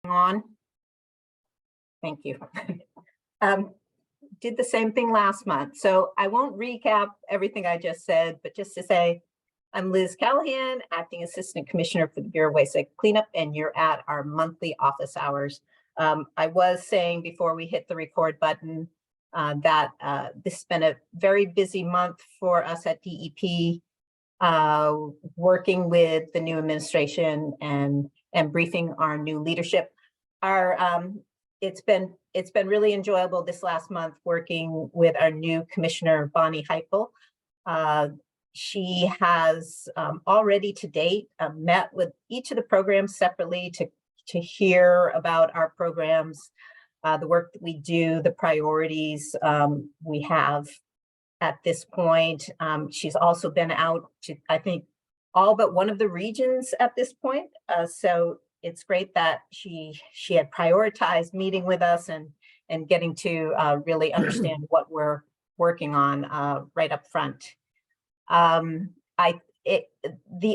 On. Thank you. Did the same thing last month. So I won't recap everything I just said, but just to say, I'm Liz Callahan, Acting Assistant Commissioner for the Bureau of Wayside Cleanup, and you're at our monthly office hours. I was saying before we hit the record button that this has been a very busy month for us at DEP, working with the new administration and briefing our new leadership. It's been really enjoyable this last month working with our new commissioner, Bonnie Heipel. She has already to date met with each of the programs separately to hear about our programs, the work that we do, the priorities we have at this point. She's also been out to, I think, all but one of the regions at this point. So it's great that she had prioritized meeting with us and getting to really understand what we're working on right up front. The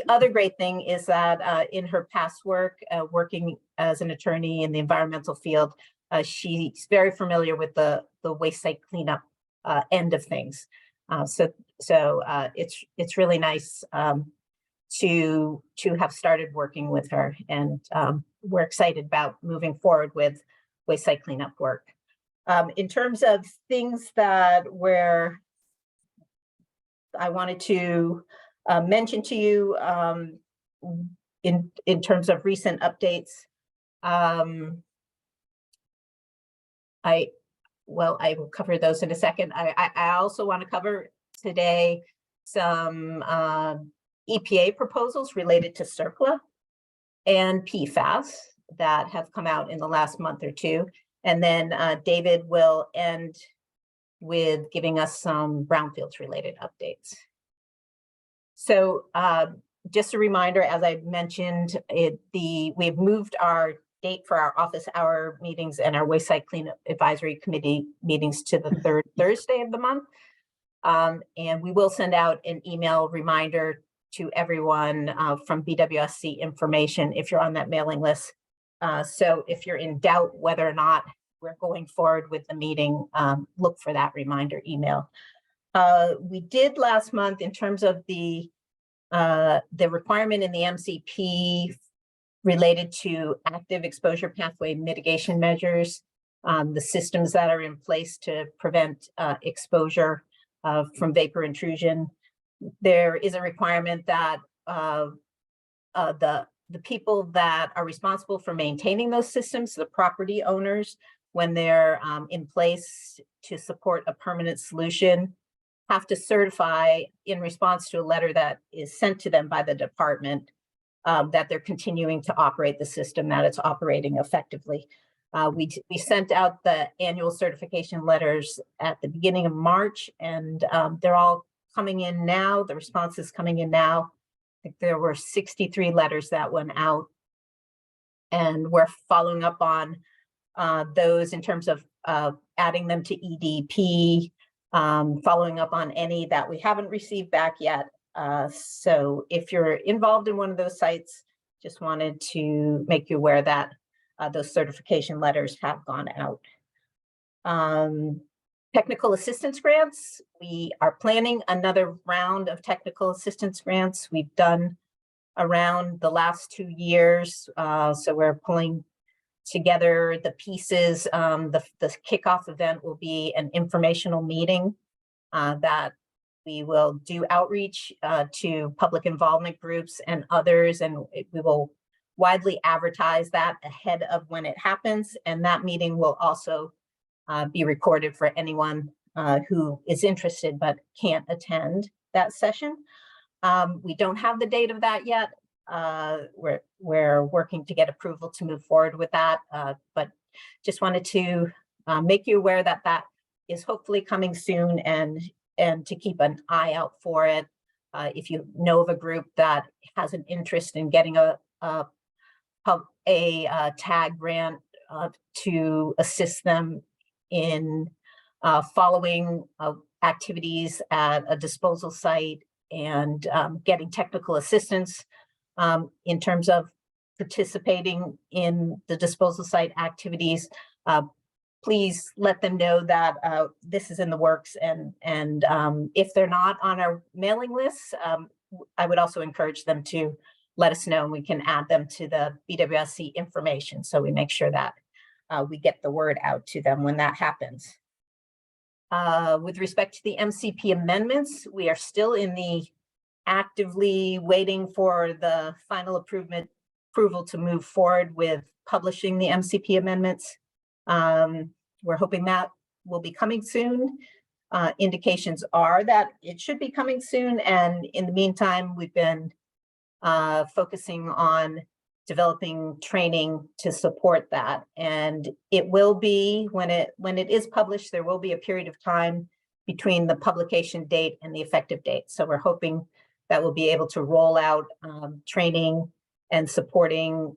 other great thing is that in her past work, working as an attorney in the environmental field, she's very familiar with the waste site cleanup end of things. So it's really nice to have started working with her, and we're excited about moving forward with waste site cleanup work. In terms of things that I wanted to mention to you in terms of recent updates, I will cover those in a second. I also want to cover today some EPA proposals related to CERCLA and PFAS that have come out in the last month or two. And then David will end with giving us some brownfields related updates. So just a reminder, as I mentioned, we've moved our date for our office hour meetings and our waste site cleanup advisory committee meetings to the third Thursday of the month. And we will send out an email reminder to everyone from BWSC information if you're on that mailing list. So if you're in doubt whether or not we're going forward with the meeting, look for that reminder email. We did last month, in terms of the requirement in the MCP related to active exposure pathway mitigation measures, the systems that are in place to prevent exposure from vapor intrusion. There is a requirement that the people that are responsible for maintaining those systems, the property owners, when they're in place to support a permanent solution, have to certify in response to a letter that is sent to them by the department that they're continuing to operate the system, that it's operating effectively. We sent out the annual certification letters at the beginning of March, and they're all coming in now. The response is coming in now. I think there were 63 letters that went out, and we're following up on those in terms of adding them to EDP, following up on any that we haven't received back yet. So if you're involved in one of those sites, just wanted to make you aware that those certification letters have gone out. Technical assistance grants. We are planning another round of technical assistance grants. We've done around the last 2 years. So we're pulling together the pieces. The kickoff event will be an informational meeting that we will do outreach to public involvement groups and others, and we will widely advertise that ahead of when it happens. And that meeting will also be recorded for anyone who is interested but can't attend that session. We don't have the date of that yet. We're working to get approval to move forward with that, but just wanted to make you aware that that is hopefully coming soon, and to keep an eye out for it. If you know of a group that has an interest in getting a TAG grant to assist them in following activities at a disposal site and getting technical assistance in terms of participating in the disposal site activities, please let them know that this is in the works. And if they're not on our mailing list, I would also encourage them to let us know, and we can add them to the BWSC information, so we make sure that we get the word out to them when that happens. With respect to the MCP amendments, we are still in the actively waiting for the final approval to move forward with publishing the MCP amendments. We're hoping that will be coming soon. Indications are that it should be coming soon, and in the meantime, we've been focusing on developing training to support that. And it will be, when it is published, there will be a period of time between the publication date and the effective date. So we're hoping that we'll be able to roll out training and supporting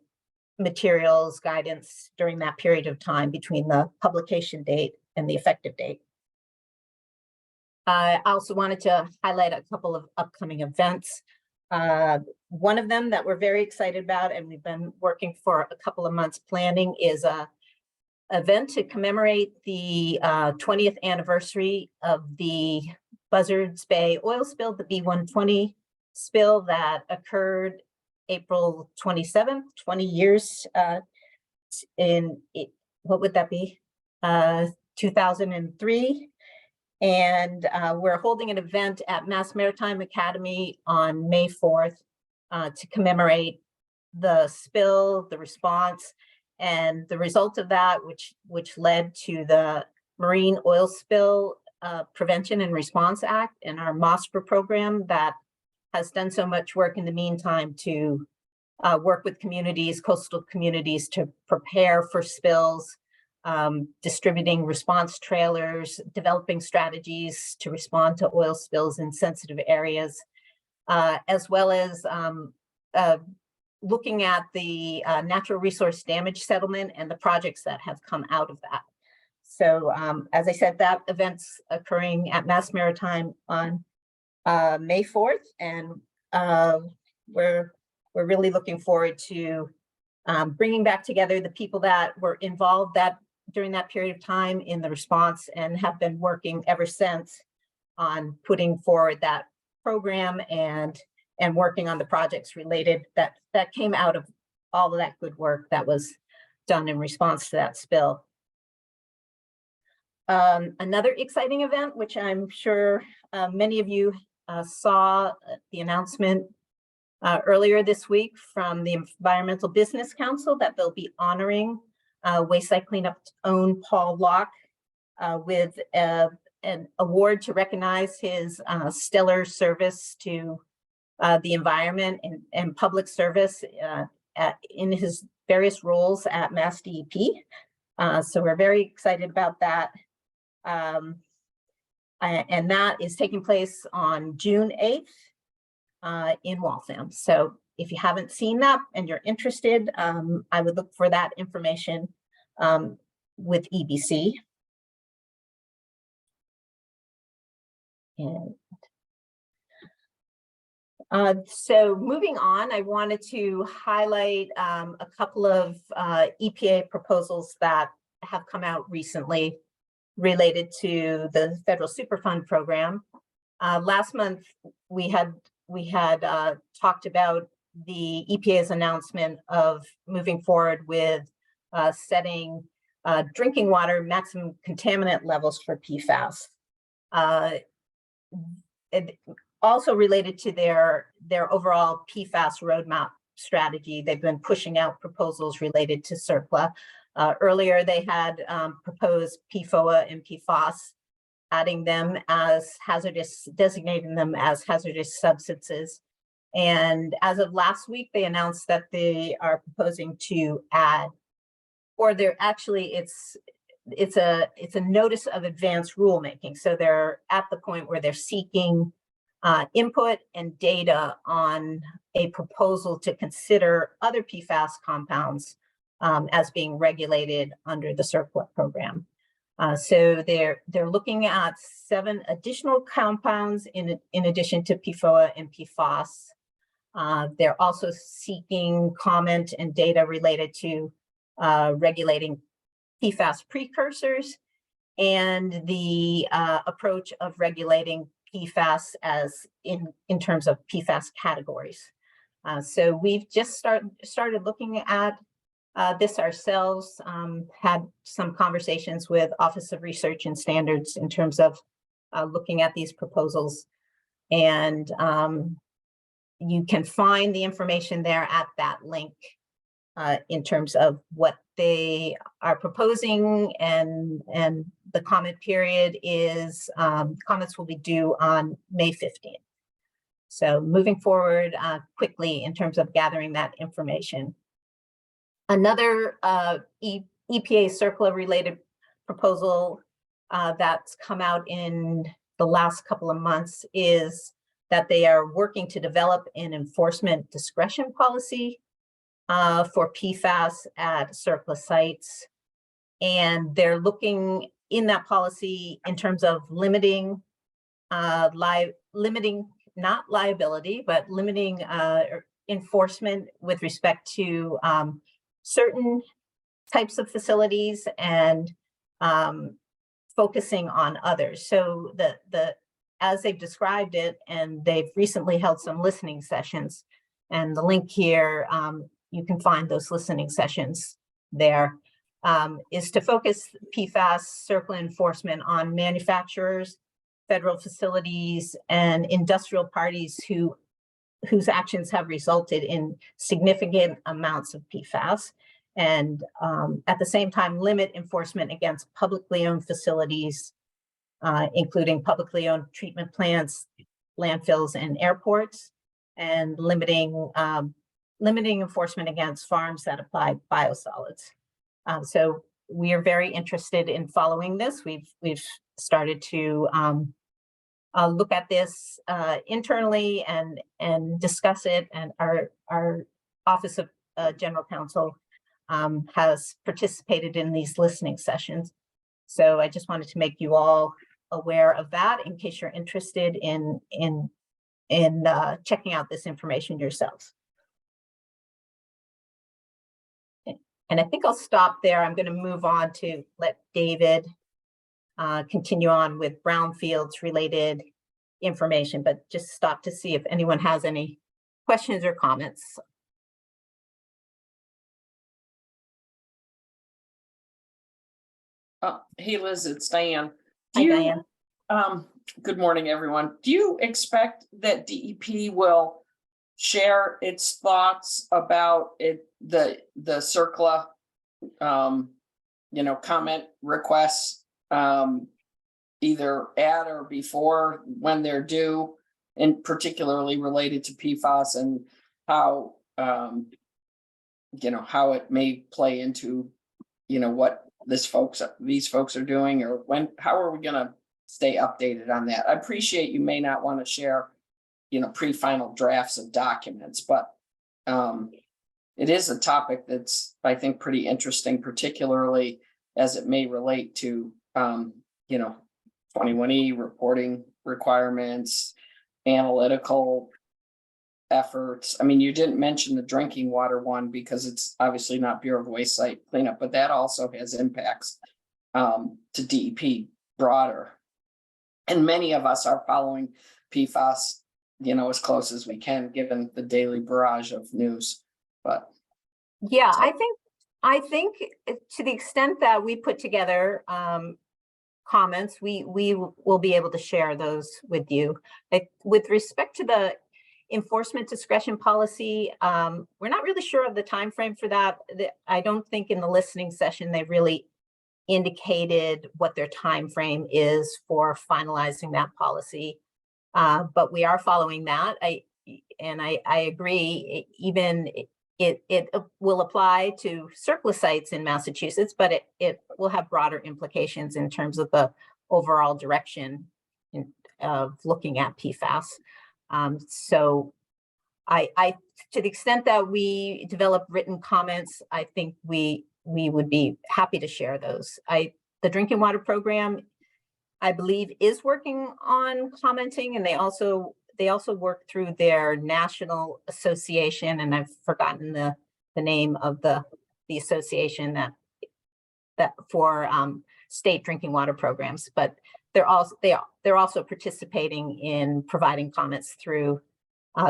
materials, guidance during that period of time between the publication date and the effective date. I also wanted to highlight a couple of upcoming events. One of them that we're very excited about, and we've been working for a couple of months planning, is a event to commemorate the 20th anniversary of the Buzzards Bay oil spill, the B120 spill that occurred April 27th, 20 years what would that be? 2003. And we're holding an event at Mass Maritime Academy on May 4th to commemorate the spill, the response, and the result of that, which led to the Marine Oil Spill Prevention and Response Act and our MassDEP program that has done so much work in the meantime to work with communities, coastal communities, to prepare for spills, distributing response trailers, developing strategies to respond to oil spills in sensitive areas, as well as looking at the natural resource damage settlement and the projects that have come out of that. So as I said, that event's occurring at Mass Maritime on May 4th, and we're really looking forward to bringing back together the people that were involved during that period of time in the response and have been working ever since on putting forward that program and working on the projects related that came out of all of that good work that was done in response to that spill. Another exciting event, which I'm sure many of you saw the announcement earlier this week from the Environmental Business Council, that they'll be honoring Wayside Cleanup's own Paul Locke with an award to recognize his stellar service to the environment and public service in his various roles at MassDEP. So we're very excited about that. And that is taking place on June 8th in Waltham. So if you haven't seen that and you're interested, I would look for that information with EBC. And so moving on, I wanted to highlight a couple of EPA proposals that have come out recently related to the Federal Superfund program. Last month, we had talked about the EPA's announcement of moving forward with setting drinking water maximum contaminant levels for PFAS. Also related to their overall PFAS roadmap strategy, they've been pushing out proposals related to CERCLA. Earlier, they had proposed PFOA and PFAS, adding them as hazardous, designating them as hazardous substances. And as of last week, they announced that they are proposing to add, or they're actually, it's a notice of advanced rulemaking. So they're at the point where they're seeking input and data on a proposal to consider other PFAS compounds as being regulated under the CERCLA program. So they're looking at 7 additional compounds in addition to PFOA and PFAS. They're also seeking comment and data related to regulating PFAS precursors and the approach of regulating PFAS as in terms of PFAS categories. So we've just started looking at this ourselves, had some conversations with Office of Research and Standards in terms of looking at these proposals. And you can find the information there at that link in terms of what they are proposing, and the comment period is, comments will be due on May 15th. So moving forward quickly in terms of gathering that information. Another EPA CERCLA related proposal that's come out in the last couple of months is that they are working to develop an enforcement discretion policy for PFAS at CERCLA sites. And they're looking in that policy in terms of limiting, not liability, but limiting enforcement with respect to certain types of facilities and focusing on others. So as they've described it, and they've recently held some listening sessions, and the link here, you can find those listening sessions there, is to focus PFAS CERCLA enforcement on manufacturers, federal facilities, and industrial parties whose actions have resulted in significant amounts of PFAS, and at the same time limit enforcement against publicly owned facilities, including publicly owned treatment plants, landfills, and airports, and limiting enforcement against farms that apply biosolids. So we are very interested in following this. We've started to look at this internally and discuss it, and our Office of General Counsel has participated in these listening sessions. So I just wanted to make you all aware of that in case you're interested in checking out this information yourselves. And I think I'll stop there. I'm going to move on to let David continue on with brownfields related information, but just stop to see if anyone has any questions or comments. Hey, Liz, it's Diane. Hi, Diane. Good morning, everyone. Do you expect that DEP will share its thoughts about the CERCLA, comment requests, either at or before when they're due, and particularly related to PFAS, and how, how it may play into, what these folks are doing, or how are we going to stay updated on that? I appreciate you may not want to share, pre-final drafts of documents, but it is a topic that's, I think, pretty interesting, particularly as it may relate to, 21E reporting requirements, analytical efforts. I mean, you didn't mention the drinking water one because it's obviously not Bureau of Waste site cleanup, but that also has impacts to DEP broader. And many of us are following PFAS, as close as we can, given the daily barrage of news. But yeah, I think to the extent that we put together comments, we will be able to share those with you. With respect to the enforcement discretion policy, we're not really sure of the time frame for that. I don't think in the listening session they really indicated what their time frame is for finalizing that policy, but we are following that. I agree. Even it will apply to CERCLA sites in Massachusetts, but it will have broader implications in terms of the overall direction of looking at PFAS. So I to the extent that we develop written comments, I think we would be happy to share those. The drinking water program, I believe, is working on commenting, and they also work through their national association, and I've forgotten the name of the association that for state drinking water programs, but they're also participating in providing comments through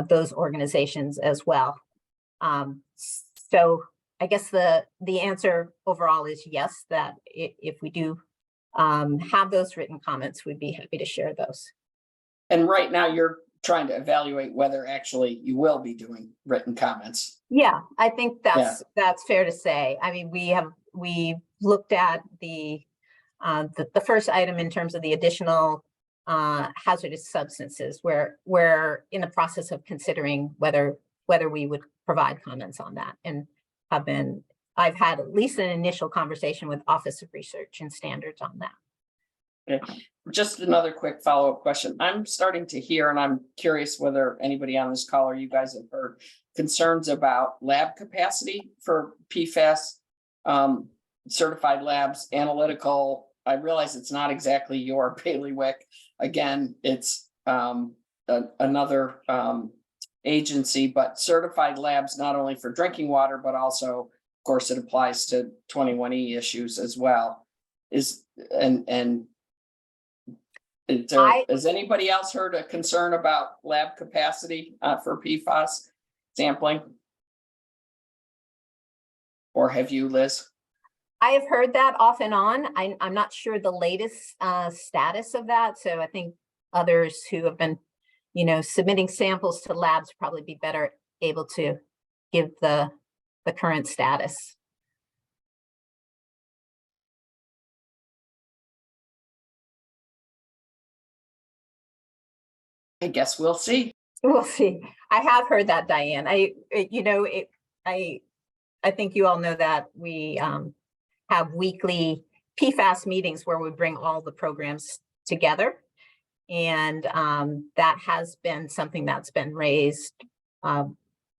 those organizations as well. So I guess the answer overall is yes, that if we do have those written comments, we'd be happy to share those. And right now you're trying to evaluate whether actually you will be doing written comments. Yeah, I think that's fair to say. I mean, we looked at the first item in terms of the additional hazardous substances, where we're in the process of considering whether we would provide comments on that, and I've had at least an initial conversation with Office of Research and Standards on that. Okay. Just another quick follow-up question. I'm starting to hear, and I'm curious whether anybody on this call or you guys have heard concerns about lab capacity for PFAS, certified labs, analytical. I realize it's not exactly your bailiwick. Again, it's another agency, but certified labs, not only for drinking water, but also, of course, it applies to 21E issues as well. Has anybody else heard a concern about lab capacity for PFAS sampling? Or have you, Liz? I have heard that off and on. I'm not sure the latest status of that. So I think others who have been, submitting samples to labs probably be better able to give the current status. I guess we'll see. We'll see. I have heard that, Diane. I think you all know that we have weekly PFAS meetings where we bring all the programs together. And that has been something that's been raised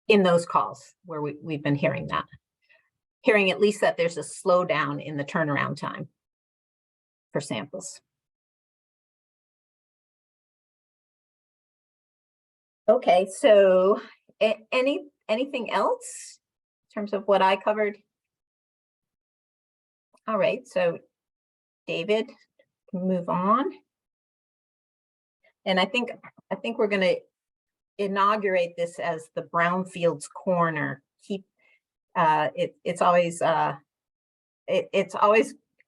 in those calls where we've been hearing at least that there's a slowdown in the turnaround time for samples. Okay, so anything else in terms of what I covered? All right, so David, move on. And I think we're going to inaugurate this as the Brownfields Corner. It's always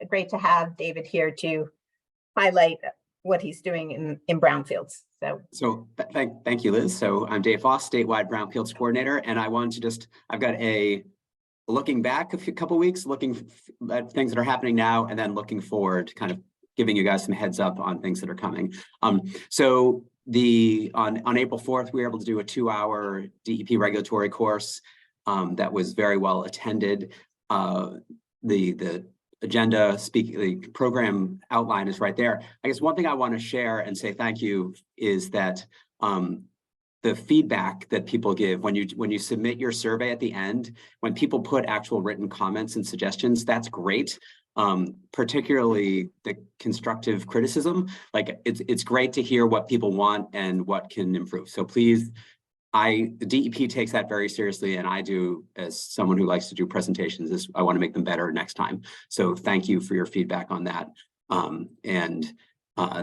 great to have David here to highlight what he's doing in brownfields. So thank you, Liz. So I'm Dave Foss, statewide brownfields coordinator, and I wanted to I've got a looking back a couple weeks, looking at things that are happening now, and then looking forward, kind of giving you guys some heads up on things that are coming. So on April 4th, we were able to do a 2-hour DEP regulatory course that was very well attended. The agenda, the program outline is right there. I guess one thing I want to share and say thank you is that the feedback that people give when you submit your survey at the end, when people put actual written comments and suggestions, that's great. Particularly the constructive criticism. Like it's great to hear what people want and what can improve. So please, the DEP takes that very seriously, and I do as someone who likes to do presentations. I want to make them better next time. So thank you for your feedback on that.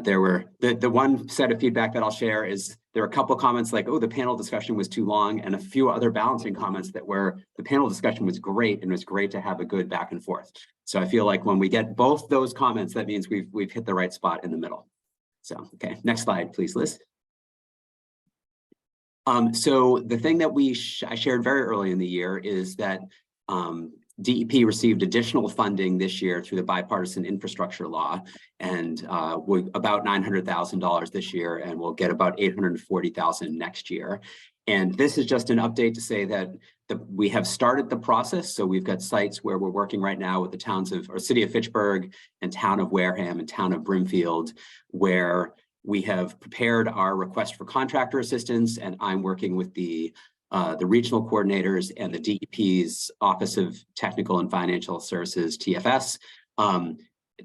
There were the one set of feedback that I'll share is there were a couple of comments like, oh, the panel discussion was too long, and a few other balancing comments that were the panel discussion was great, and it was great to have a good back and forth. So I feel like when we get both those comments, that means we've hit the right spot in the middle. So okay, next slide, please, Liz. So the thing that I shared very early in the year is that DEP received additional funding this year through the bipartisan infrastructure law, and about $900,000 this year, and we'll get about $840,000 next year. And this is just an update to say that we have started the process. So we've got sites where we're working right now with the city of Fitchburg and town of Wareham and town of Brimfield, where we have prepared our request for contractor assistance, and I'm working with the regional coordinators and the DEP's Office of Technical and Financial Services, TFS,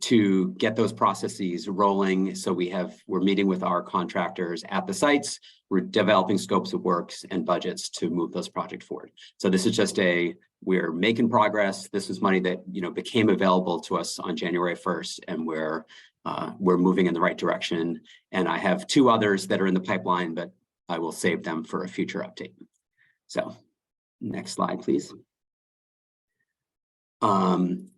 to get those processes rolling. So we're meeting with our contractors at the sites. We're developing scopes of works and budgets to move those projects forward. So this is just we're making progress. This is money that, became available to us on January 1st, and we're moving in the right direction. And I have 2 others that are in the pipeline, but I will save them for a future update. So next slide, please.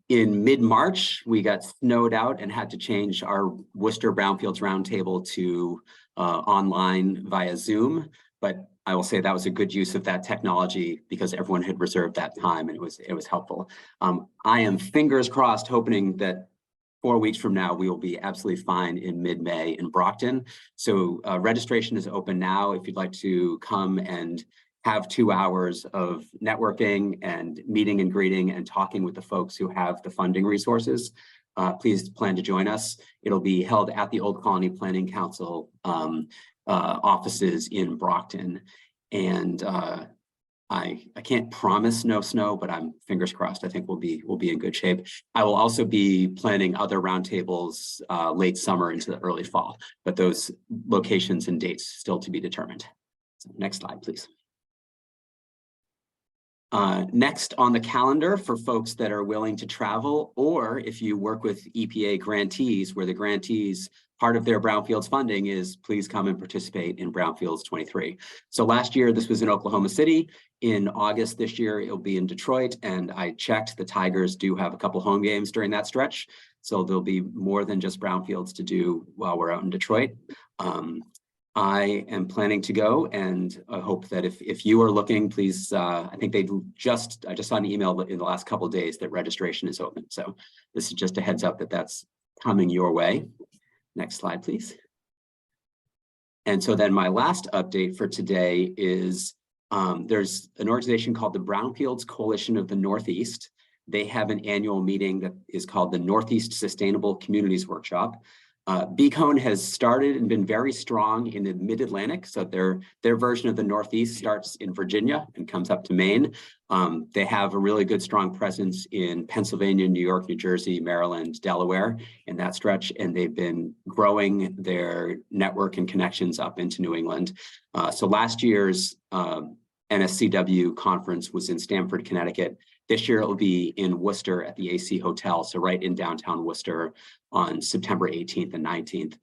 In mid-March, we got snowed out and had to change our Worcester Brownfields Roundtable to online via Zoom. But I will say that was a good use of that technology because everyone had reserved that time, and it was helpful. I am fingers crossed, hoping that 4 weeks from now, we will be absolutely fine in mid-May in Brockton. So registration is open now. If you'd like to come and have 2 hours of networking and meeting and greeting and talking with the folks who have the funding resources, please plan to join us. It'll be held at the Old Colony Planning Council offices in Brockton. And I can't promise no snow, but I'm fingers crossed. I think we'll be in good shape. I will also be planning other roundtables late summer into the early fall, but those locations and dates still to be determined. So next slide, please. Next on the calendar for folks that are willing to travel, or if you work with EPA grantees, where the grantees, part of their Brownfields funding is please come and participate in Brownfields 23. So last year, this was in Oklahoma City. In August this year, it'll be in Detroit. And I checked, the Tigers do have a couple home games during that stretch. So there'll be more than just Brownfields to do while we're out in Detroit. I am planning to go, and I hope that if you are looking, please, I think I just saw an email in the last couple of days that registration is open. So this is just a heads up that that's coming your way. Next slide, please. And so then my last update for today is there's an organization called the Brownfields Coalition of the Northeast. They have an annual meeting that is called the Northeast Sustainable Communities Workshop. BCON has started and been very strong in the mid-Atlantic. So their version of the Northeast starts in Virginia and comes up to Maine. They have a really good, strong presence in Pennsylvania, New York, New Jersey, Maryland, Delaware in that stretch. And they've been growing their network and connections up into New England. So last year's NSCW conference was in Stamford, Connecticut. This year it will be in Worcester at the AC Hotel, so right in downtown Worcester on September 18th and 19th.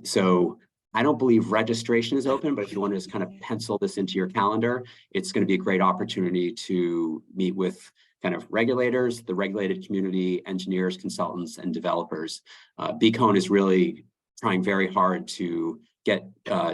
So I don't believe registration is open, but if you want to just kind of pencil this into your calendar, it's going to be a great opportunity to meet with kind of regulators, the regulated community, engineers, consultants, and developers. BCON is really trying very hard to get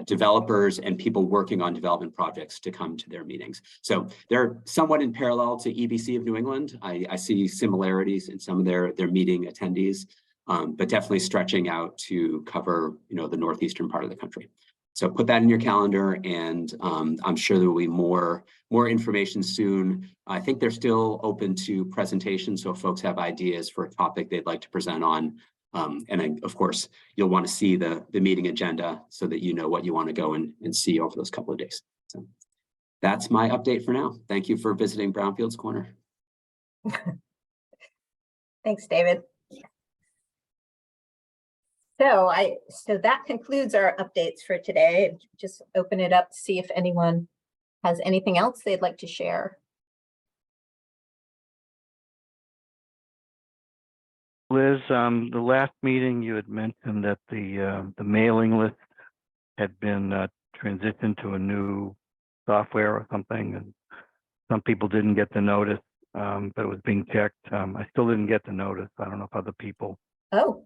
developers and people working on development projects to come to their meetings. So they're somewhat in parallel to EBC of New England. I see similarities in some of their meeting attendees, but definitely stretching out to cover, the northeastern part of the country. So put that in your calendar, and I'm sure there will be more information soon. I think they're still open to presentations, so if folks have ideas for a topic they'd like to present on. And of course, you'll want to see the meeting agenda so that you know what you want to go and see over those couple of days. So that's my update for now. Thank you for visiting Brownfields Corner. Thanks, David. So that concludes our updates for today. Just open it up to see if anyone has anything else they'd like to share. Liz, the last meeting you had mentioned that the mailing list had been transitioned to a new software or something, and some people didn't get the notice, but it was being checked. I still didn't get the notice. I don't know if other people still.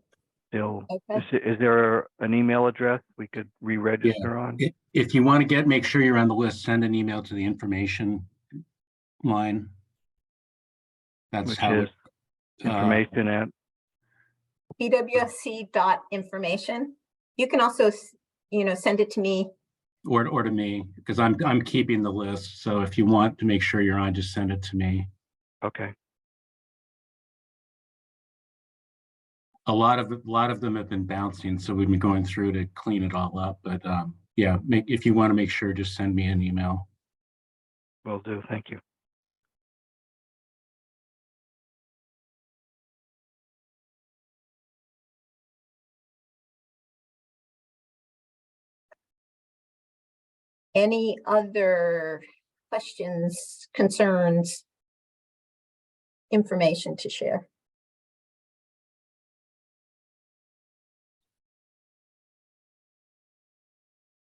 Okay. Is there an email address we could re-register on? If you want to make sure you're on the list, send an email to the information line. That's Which how is information at BWSC.information. You can also, send it to me. or to me, because I'm keeping the list. So if you want to make sure you're on, just send it to me. Okay. A lot of them have been bouncing, so we've been going through to clean it all up. But yeah, if you want to make sure, just send me an email. Will do. Thank you. Any other questions, concerns, information to share?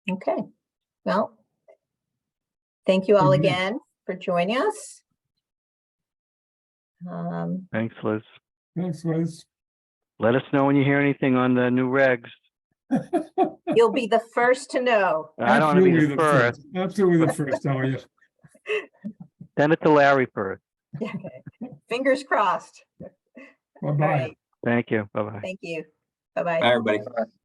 Okay, well, thank you all Mhm. again for joining us. Thanks, Liz. Thanks, Liz. Let us know when you hear anything on the new regs. You'll be the first to know. I don't want to be Absolutely the first. Absolutely the first, how are you? Send it to Larry first. Fingers crossed. All Bye-bye. right, Thank you. Bye-bye. thank you. Bye, Bye-bye. everybody.